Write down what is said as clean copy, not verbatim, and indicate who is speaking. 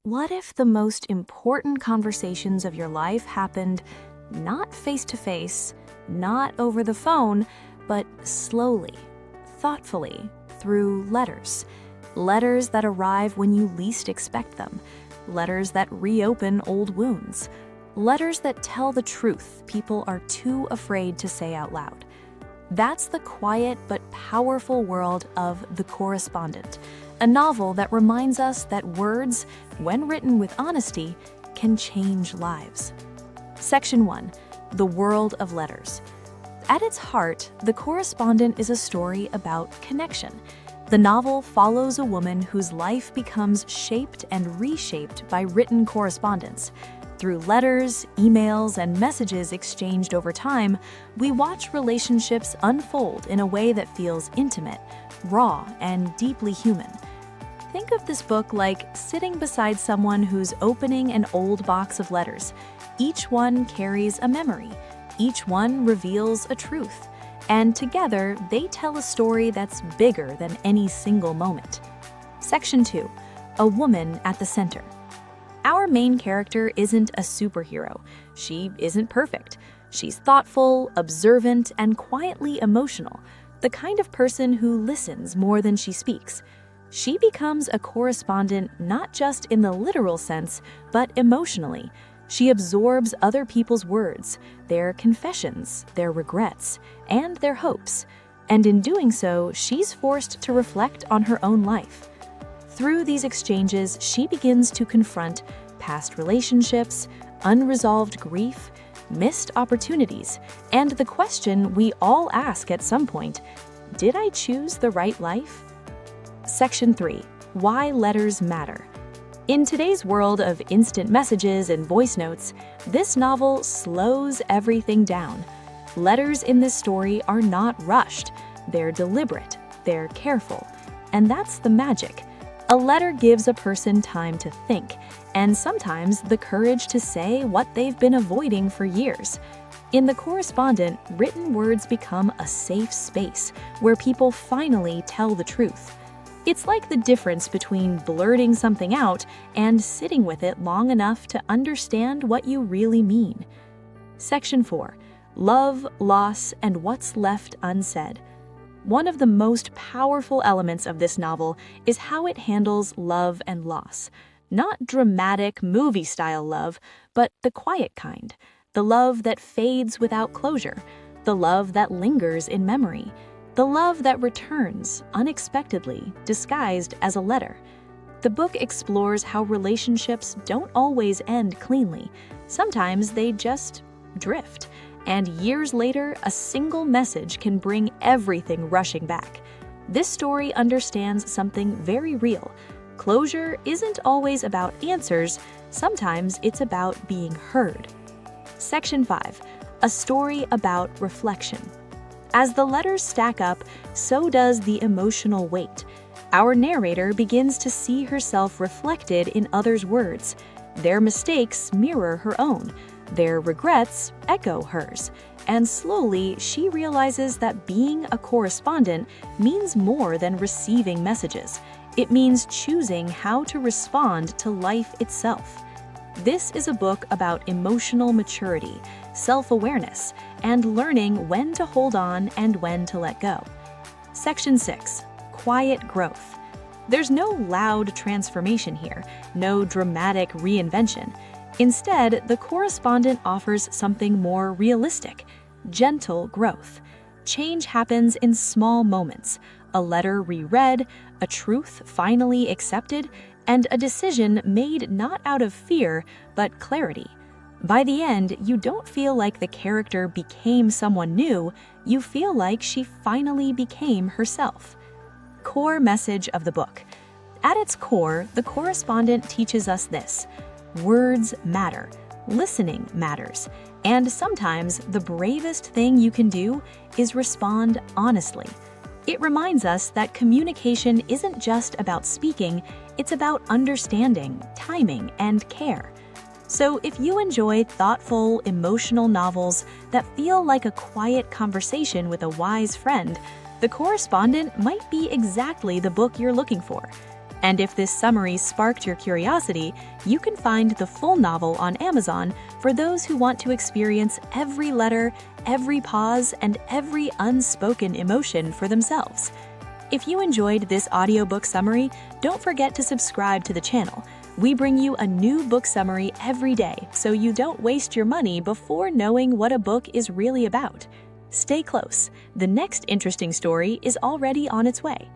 Speaker 1: What if the most important conversations of your life happened not face-to-face, not over the phone, but slowly, thoughtfully, through letters? Letters that arrive when you least expect them. Letters that reopen old wounds. Letters that tell the truth people are too afraid to say out loud. That's the quiet but powerful world of The Correspondent, a novel that reminds us that words, when written with honesty, can change lives. Section 1. The World of Letters. At its heart, The Correspondent is a story about connection. The novel follows a woman whose life becomes shaped and reshaped by written correspondence. Through letters, emails, and messages exchanged over time, we watch relationships unfold in a way that feels intimate, raw, and deeply human. Think of this book like sitting beside someone who's opening an old box of letters. Each one carries a memory. Each one reveals a truth. And together, they tell a story that's bigger than any single moment. Section 2. A Woman at the Center. Our main character isn't a superhero. She isn't perfect. She's thoughtful, observant, and quietly emotional, the kind of person who listens more than she speaks. She becomes a correspondent not just in the literal sense, but emotionally. She absorbs other people's words, their confessions, their regrets, and their hopes. And in doing so, she's forced to reflect on her own life. Through these exchanges, she begins to confront past relationships, unresolved grief, missed opportunities, and the question we all ask at some point, did I choose the right life? Section 3. Why Letters Matter. In today's world of instant messages and voice notes, this novel slows everything down. Letters in this story are not rushed. They're deliberate. They're careful. And that's the magic. A letter gives a person time to think, and sometimes the courage to say what they've been avoiding for years. In The Correspondent, written words become a safe space where people finally tell the truth. It's like the difference between blurting something out and sitting with it long enough to understand what you really mean. Section 4. Love, Loss, and What's Left Unsaid. One of the most powerful elements of this novel is how it handles love and loss. Not dramatic, movie-style love, but the quiet kind. The love that fades without closure. The love that lingers in memory. The love that returns, unexpectedly, disguised as a letter. The book explores how relationships don't always end cleanly. Sometimes they just drift. And years later, a single message can bring everything rushing back. This story understands something very real. Closure isn't always about answers. Sometimes it's about being heard. Section 5. A story about reflection. As the letters stack up, so does the emotional weight. Our narrator begins to see herself reflected in others' words. Their mistakes mirror her own. Their regrets echo hers. And slowly, she realizes that being a correspondent means more than receiving messages. It means choosing how to respond to life itself. This is a book about emotional maturity, self-awareness, and learning when to hold on and when to let go. Section 6. Quiet Growth. There's no loud transformation here, no dramatic reinvention. Instead, The Correspondent offers something more realistic, gentle growth. Change happens in small moments, a letter reread, a truth finally accepted, and a decision made not out of fear, but clarity. By the end, you don't feel like the character became someone new, you feel like she finally became herself. Core message of the book. At its core, The Correspondent teaches us this: words matter, listening matters, and sometimes the bravest thing you can do is respond honestly. It reminds us that communication isn't just about speaking, it's about understanding, timing, and care. So if you enjoy thoughtful, emotional novels that feel like a quiet conversation with a wise friend, The Correspondent might be exactly the book you're looking for. And if this summary sparked your curiosity, you can find the full novel on Amazon for those who want to experience every letter, every pause, and every unspoken emotion for themselves. If you enjoyed this audiobook summary, don't forget to subscribe to the channel. We bring you a new book summary every day, so you don't waste your money before knowing what a book is really about. Stay close. The next interesting story is already on its way.